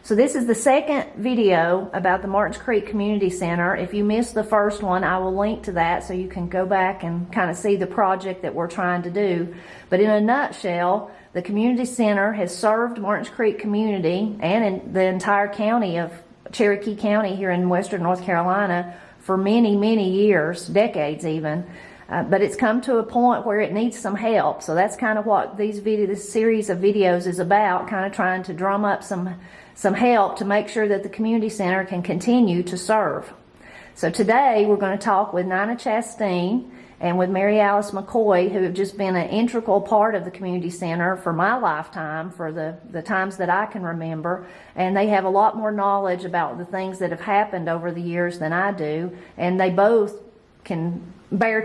So this is the second video about the Martins Creek Community Center. If you missed the first one, I will link to that so you can go back and kind of see the project that we're trying to do. But in a nutshell, the community center has served Martins Creek community and in the entire county of Cherokee County here in western North Carolina for many, many years, decades even. But it's come to a point where it needs some help. So that's kind of what this series of videos is about, kind of trying to drum up some help to make sure that the community center can continue to serve. So today we're going to talk with Nina Chastain and with Mary Alice McCoy, who have just been an integral part of the community center for my lifetime, for the times that I can remember. And they have a lot more knowledge about the things that have happened over the years than I do. And they both can bear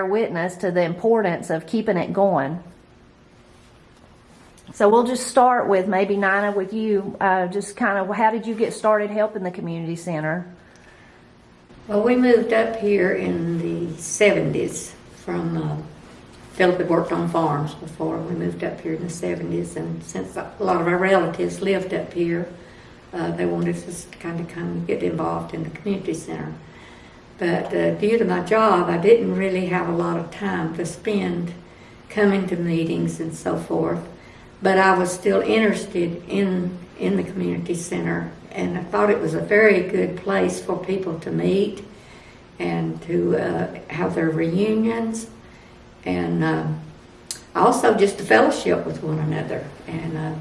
witness to the importance of keeping it going. So we'll just start with maybe Nina, with you, just kind of how did you get started helping the community center? Well, we moved up here in the 70s from, Philip had worked on farms before. We moved up here in the 70s, and since a lot of our relatives lived up here, they wanted us to kind of come get involved in the community center. But due to my job, I didn't really have a lot of time to spend coming to meetings and so forth. But I was still interested in the community center, and I thought it was a very good place for people to meet and to have their reunions, and also just to fellowship with one another. And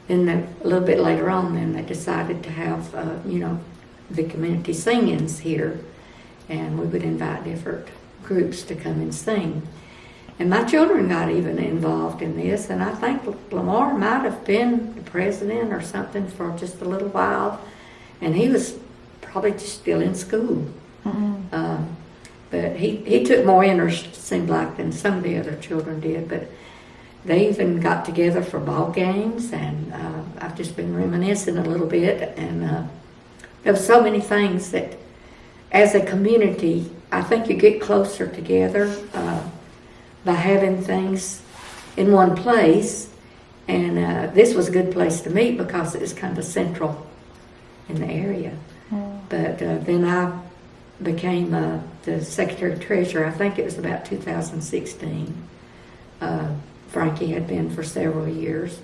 then a little bit later on, then they decided to have the community sing-ins here, and we would invite different groups to come and sing. And my children got even involved in this, and I think Lamar might have been the president or something for just a little while, and he was probably just still in school. Mm-hmm. But he took more interest, it seemed like, than some of the other children did. But they even got together for ball games, and I've just been reminiscing a little bit, and there were so many things that, as a community, I think you get closer together by having things in one place. And this was a good place to meet because it was kind of central in the area. But then I became the Secretary Treasurer. I think it was about 2016. Frankie had been for several years,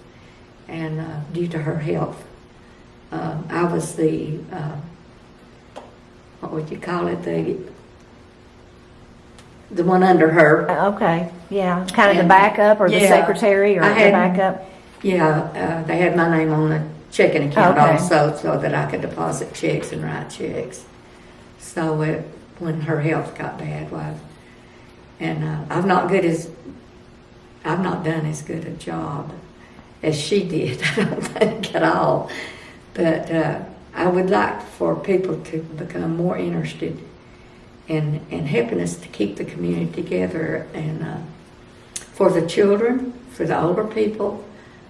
and due to her health, I was the, what would you call it, the one under her. Okay, yeah, kind of the backup, or the secretary, or the backup. Yeah, they had my name on the checking account also, so that I could deposit checks and write checks. So when her health got bad, and I've not done as good a job as she did, I don't think at all. But I would like for people to become more interested in helping us to keep the community together, and for the children, for the older people.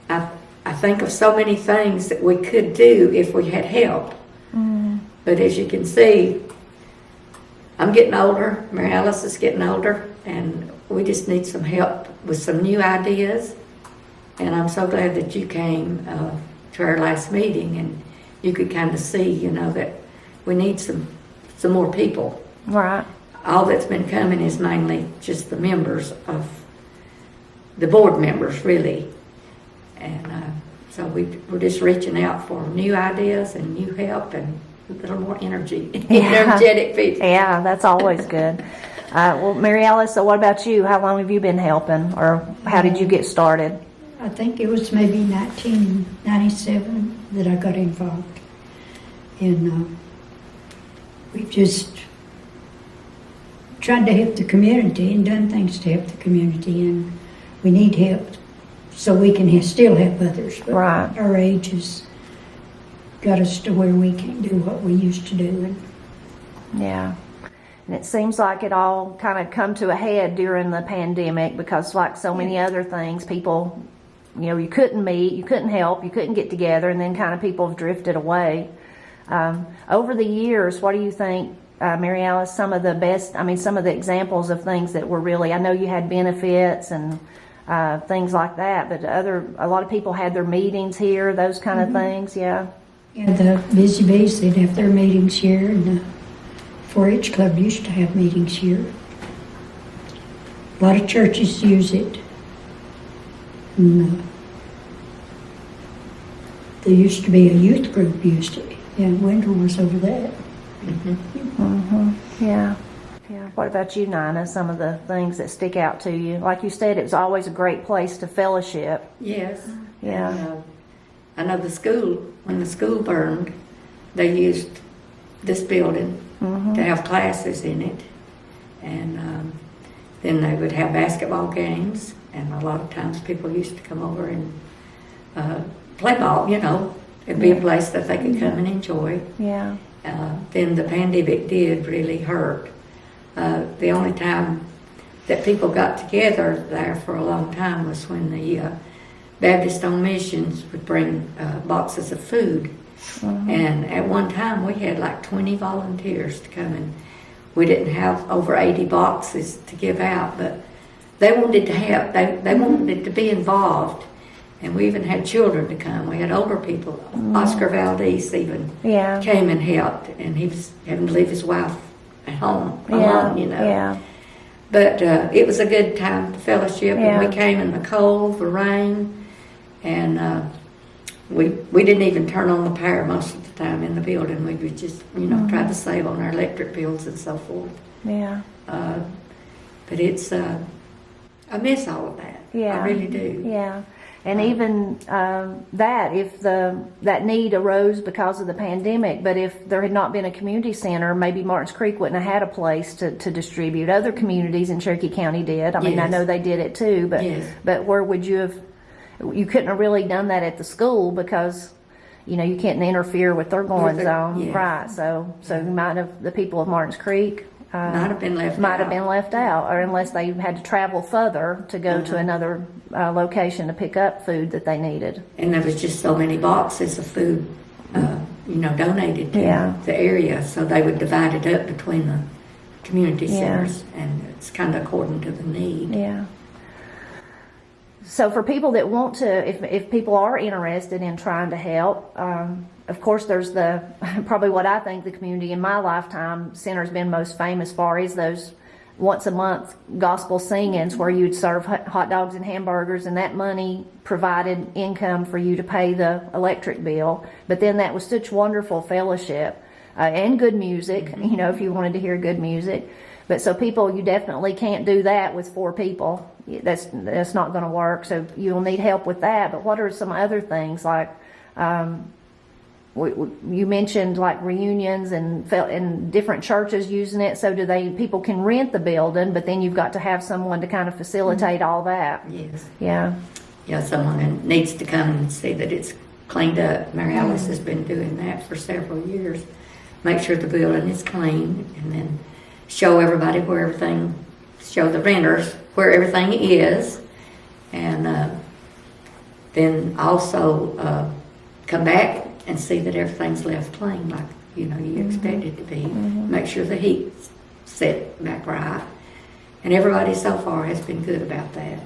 I think of so many things that we could do if we had help. Mm. But as you can see, I'm getting older, Mary Alice is getting older, and we just need some help with some new ideas. And I'm so glad that you came to our last meeting, and you could kind of see, that we need some more people. Right. All that's been coming is mainly just the members of the board members, really. And so we're just reaching out for new ideas and new help and a little more energy, energetic people. Yeah, that's always good. Well, Mary Alice, so what about you? How long have you been helping, or how did you get started? I think it was maybe 1997 that I got involved. And we've just tried to help the community and done things to help the community, and we need help so we can still help others. But right. Our age has got us to where we can't do what we used to do. Yeah. And it seems like it all kind of come to a head during the pandemic, because like so many other things, people, you couldn't meet, you couldn't help, you couldn't get together, and then kind of people have drifted away. Over the years, what do you think, Mary Alice, some of the examples of things that were really, I know you had benefits and things like that. But a lot of people had their meetings here, those kind of things. Yeah. Yeah, the Busy Bees, they'd have their meetings here, and the 4-H Club used to have meetings here. A lot of churches use it. And, there used to be a youth group used it. Yeah, Wendell was over that. Yeah. Yeah. What about you, Nina? Some of the things that stick out to you? Like you said, it was always a great place to fellowship. Yes. Yeah. And, I know the school, when the school burned, they used this building to have classes in it. And then they would have basketball games, and a lot of times people used to come over and play ball, you know. It'd be a place that they could come and enjoy. Yeah. Then the pandemic did really hurt. The only time that people got together there for a long time was when the Baptist on Missions would bring boxes of food. And at one time we had like 20 volunteers to come in. We didn't have over 80 boxes to give out, but they wanted to have, they wanted to be involved. And we even had children to come. We had older people. Oscar Valdez even came and helped, and he was having to leave his wife at home alone, you know. Yeah. But it was a good time to fellowship, and we came in the cold, the rain, and we didn't even turn on the power most of the time in the building. We would just, you know, try to save on our electric bills and so forth. Yeah. But it's, I miss all of that. Yeah. I really do. Yeah. And even that, if that need arose because of the pandemic, but if there had not been a community center, maybe Martins Creek wouldn't have had a place to distribute. Other communities in Cherokee County did. I mean, I know they did it too, but where would you have? You couldn't have really done that at the school because, you know, you can't interfere with their goings on, right? So you might have, the people of Martins Creek might have been left out, or unless they had to travel further to go to another location to pick up food that they needed. And there was just so many boxes of food, you know, donated to the area, so they would divide it up between the community centers, and it's kind of according to the need. Yeah. So for people that want to, if people are interested in trying to help, of course there's probably what I think the community in my lifetime center's been most famous for is those once a month gospel singings where you'd serve hot dogs and hamburgers, and that money provided income for you to pay the electric bill. But then that was such wonderful fellowship and good music, you know, if you wanted to hear good music. But so people, you definitely can't do that with 4 people. That's not going to work. So you'll need help with that. But what are some other things like? You mentioned like reunions and different churches using it. So people can rent the building, but then you've got to have someone to kind of facilitate all that. Yes. Yeah. Yeah, someone that needs to come and see that it's cleaned up. Mary Alice has been doing that for several years. Make sure the building is clean, and then show everybody show the renters where everything is, and then also come back and see that everything's left clean like, you know, you expect it to be. Make sure the heat's set back right. And everybody so far has been good about that.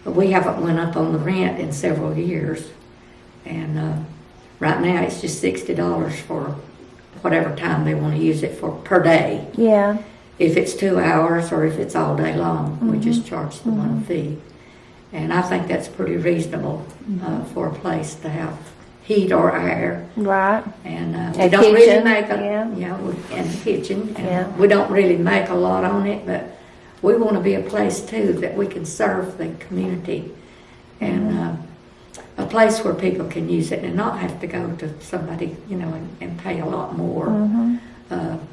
But we haven't went up on the rent in several years. And right now it's just $60 for whatever time they want to use it for per day. Yeah. If it's 2 hours or if it's all day long, we just charge the one fee. And I think that's pretty reasonable for a place to have heat or air. Right. And A we don't kitchen, really make and the kitchen. And we don't really make a lot on it, but we want to be a place too that we can serve the community, and a place where people can use it and not have to go to somebody, you know, and pay a lot more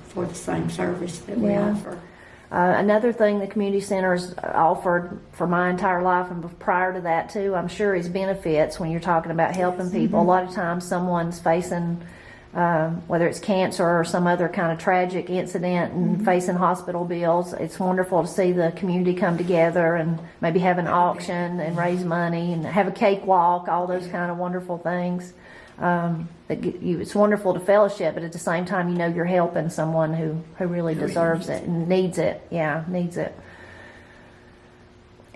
for the same service that we offer. Another thing the community center's offered for my entire life and prior to that too, I'm sure, is benefits when you're talking about helping people. A lot of times someone's facing, whether it's cancer or some other kind of tragic incident and facing hospital bills. It's wonderful to see the community come together and maybe have an auction and raise money and have a cakewalk, all those kind of wonderful things. It's wonderful to fellowship, but at the same time, you know, you're helping someone who really deserves it and needs it. Yeah, needs it.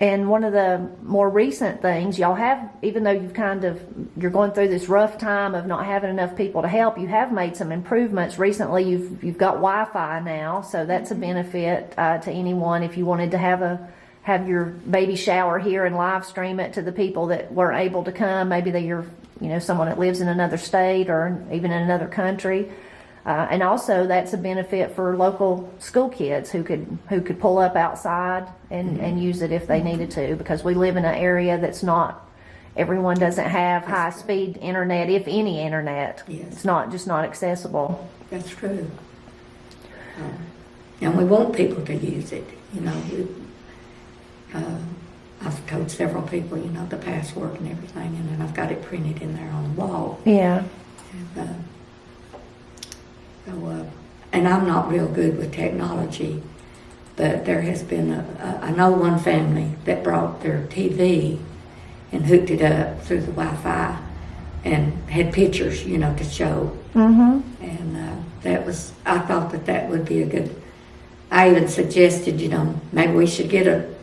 And one of the more recent things y'all have, even though you're going through this rough time of not having enough people to help, you have made some improvements recently. You've got Wi-Fi now, so that's a benefit to anyone. If you wanted to have your baby shower here and live stream it to the people that weren't able to come, maybe you're someone that lives in another state or even in another country. And also that's a benefit for local school kids who could pull up outside and use it if they needed to, because we live in an area that's not, everyone doesn't have high speed internet, if any internet. Yes. It's not accessible. That's true. And we want people to use it, I've told several people, the password and everything, and then I've got it printed in there on the wall. Yeah. And I'm not real good with technology, but there has been I know one family that brought their TV and hooked it up through the Wi-Fi and had pictures, to show. Mm-hmm. And I thought that would be a good, I even suggested, maybe we should get a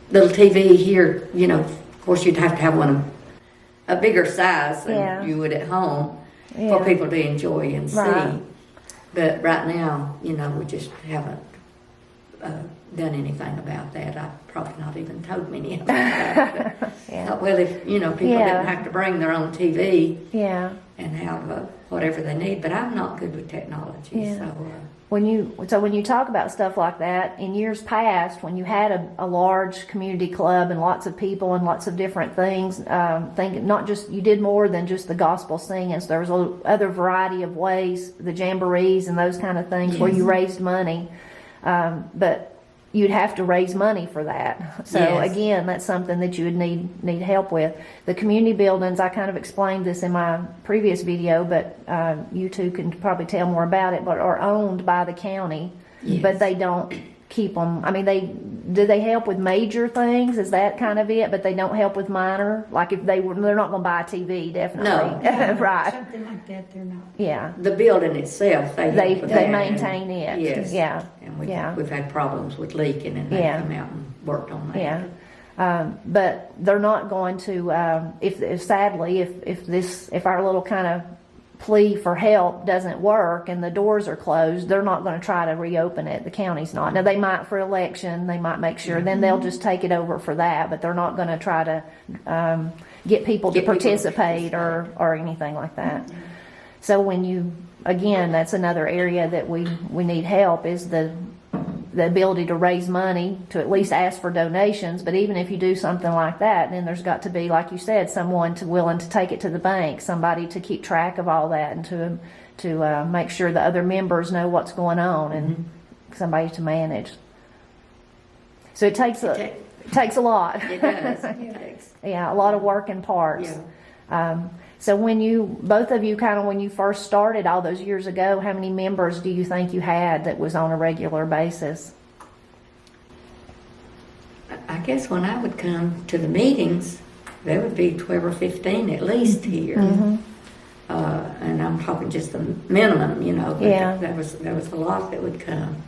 little TV here, of course you'd have to have one a bigger size than you would at home for people to enjoy and see. Right. But right now, we just haven't done anything about that. I've probably not even told many about that. Yeah. Well, if, people didn't have to bring their own TV and have whatever they need, but I'm not good with technology. Yeah. So when you talk about stuff like that, in years past, when you had a large community club and lots of people and lots of different things, not just, you did more than just the gospel singing. So there was other variety of ways, the jamborees and those kind of things where you raised money, but you'd have to raise money for that. So again, that's something that you would need help with. The community buildings, I kind of explained this in my previous video, but you two can probably tell more about it, but are owned by the county, but they don't keep them. I mean, they help with major things, is that kind of it? But they don't help with minor, like if they're not going to buy a TV, definitely. No. Right. Something like that, they're not. Yeah. the building itself, they maintain it. Yes. Yeah. And we've had problems with leaking, and they come out and worked on that. Yeah. But they're not going to, if our little kind of plea for help doesn't work and the doors are closed, they're not going to try to reopen it. The county's not. Now, they might for election, they might make sure, then they'll just take it over for that, but they're not going to try to get people to participate or anything like that. So that's another area that we need help, is the ability to raise money, to at least ask for donations. But even if you do something like that, then there's got to be, like you said, someone willing to take it to the bank, somebody to keep track of all that, and to make sure the other members know what's going on, and somebody to manage. So it takes a lot. It does. It takes. Yeah, a lot of work and parts. Yeah. So both of you when you first started all those years ago, how many members do you think you had that was on a regular basis? I guess when I would come to the meetings, there would be 12 or 15 at least here. Mm-hmm. And I'm talking just the minimum, but there was a lot that would come.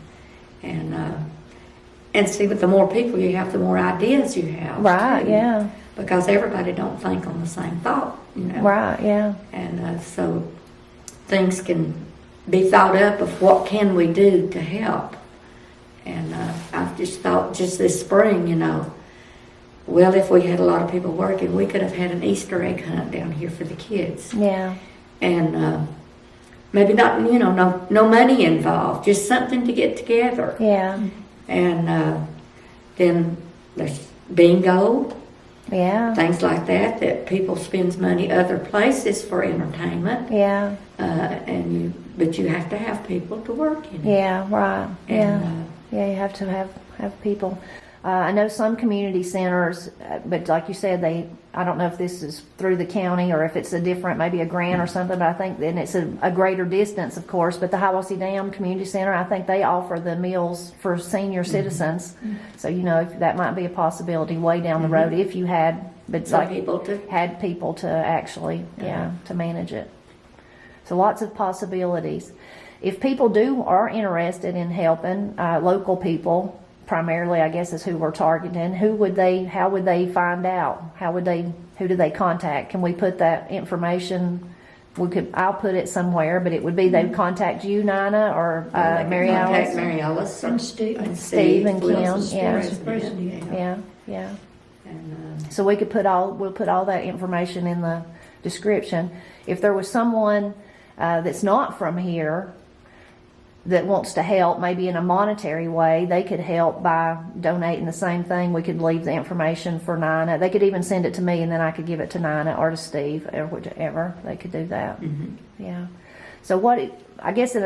And see, with the more people you have, the more ideas you have. Right, too. yeah. Because everybody don't think on the same thought, Right, yeah. And so things can be thought up of what can we do to help. And I've just thought just this spring, well, if we had a lot of people working, we could have had an Easter egg hunt down here for the kids. Yeah. And maybe not, no money involved, just something to get together. Yeah. And then there's bingo. Yeah. Things like that people spends money other places for entertainment. Yeah. But you have to have people to work in it. Yeah, right. And, you have to have people. I know some community centers, but like you said, I don't know if this is through the county or if it's maybe a grant or something, but I think then it's a greater distance, of course. But the Hiawassee Dam Community Center, I think they offer the meals for senior citizens. Mm-hmm. So, if that might be a possibility way down the road if you had, but had people to actually, to manage it. So lots of possibilities. If people are interested in helping, local people, primarily, I guess, is who we're targeting. How would they find out? Who do they contact? Can we put that information? I'll put it somewhere, but it would be they'd contact you, Nina, or Mary Alice. Contact Mary Alice And Steve. and Steve and who Kim, else is yeah. president, Yeah. And, So we'll put all that information in the description. If there was someone that's not from here that wants to help, maybe in a monetary way, they could help by donating the same thing. We could leave the information for Nina. They could even send it to me, and then I could give it to Nina or to Steve, or whichever. They could do that. Yeah. So I guess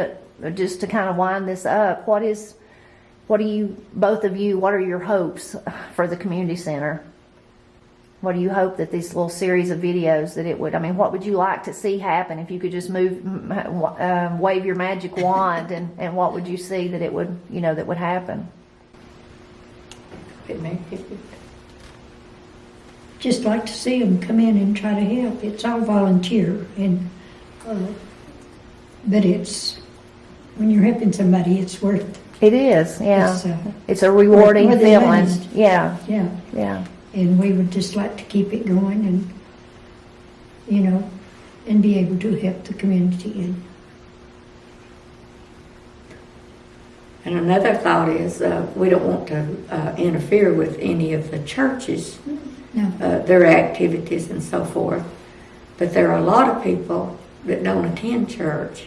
just to kind of wind this up, what are your hopes for the community center? What do you hope that this little series of videos what would you like to see happen if you could just wave your magic wand and what would you see that would happen? Just like to see them come in and try to help. It's all volunteer, but when you're helping somebody, it's worth. It is, yeah. It's a More rewarding than feeling. money. Yeah. Yeah. And we would just like to keep it going and be able to help the community. And another thought is we don't want to interfere with any of the churches, their activities and so forth. But there are a lot of people that don't attend church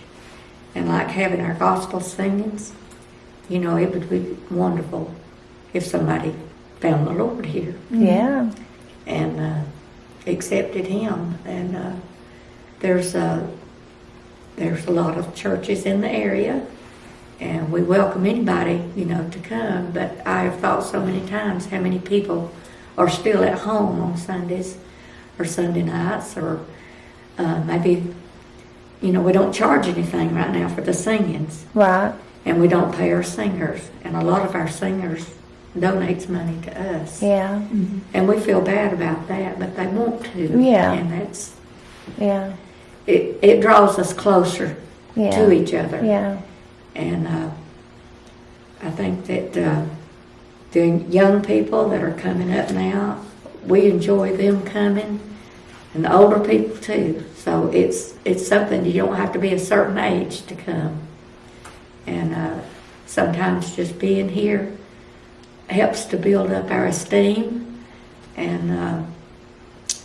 and like having our gospel singings. It would be wonderful if somebody found the Lord here. Yeah. And accepted Him. And there's a lot of churches in the area, and we welcome anybody, to come. But I have thought so many times how many people are still at home on Sundays or Sunday nights, or maybe, we don't charge anything right now for the singings. Right. And we don't pay our singers. And a lot of our singers donates money to us. Yeah. And we feel bad about that, but they want to. Yeah. And that's, Yeah. it draws us closer to each other. Yeah. And I think that the young people that are coming up now, we enjoy them coming, and the older people too. So it's something you don't have to be a certain age to come. And sometimes just being here helps to build up our esteem, and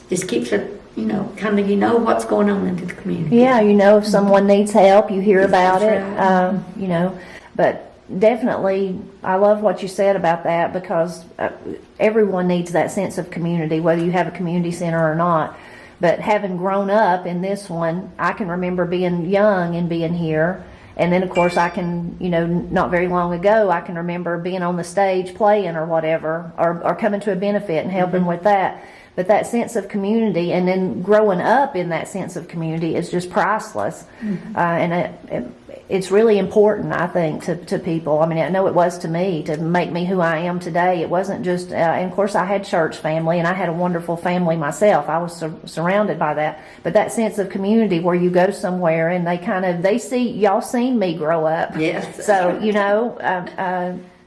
just keeps it, what's going on in the community. Yeah, if someone needs help, you hear about it. Right. But definitely, I love what you said about that, because everyone needs that sense of community, whether you have a community center or not. But having grown up in this one, I can remember being young and being here. And then, of course, I can, not very long ago, I can remember being on the stage playing or whatever, or coming to a benefit and helping with that. But that sense of community, and then growing up in that sense of community, is just priceless. And it's really important, I think, to people. I mean, I know it was to me, to make me who I am today. It wasn't just, and of course I had church family, and I had a wonderful family myself. I was surrounded by that. But that sense of community where you go somewhere and y'all seen me grow up. Yes. So,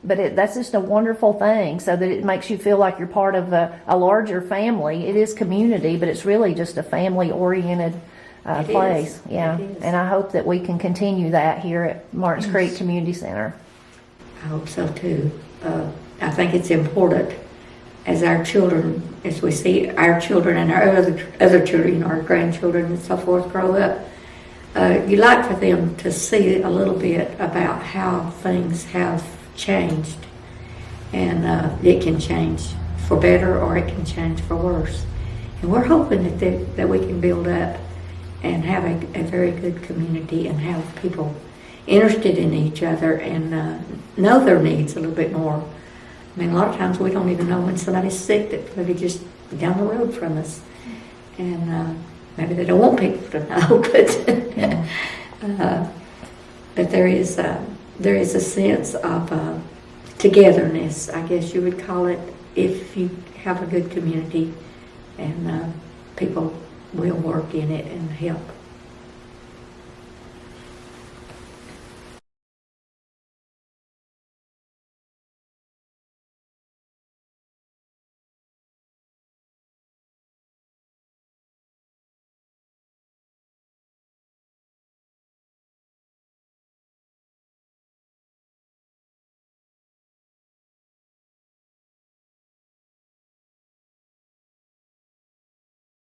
but that's just a wonderful thing, so that it makes you feel like you're part of a larger family. It is community, but it's really just a family-oriented place. Is. Yeah, It is. and I hope that we can continue that here at Martins Creek Community Center. I hope so too. I think it's important as our children, as we see our children and our other children, our grandchildren and so forth grow up, you like for them to see a little bit about how things have changed, and it can change for better or it can change for worse. And we're hoping that we can build up and have a very good community and have people interested in each other and know their needs a little bit more. I mean, a lot of times we don't even know when somebody's sick that maybe just down the road from us. And maybe they don't want people to know, but there is a sense of togetherness, I guess you would call it, if you have a good community, and people will work in it and help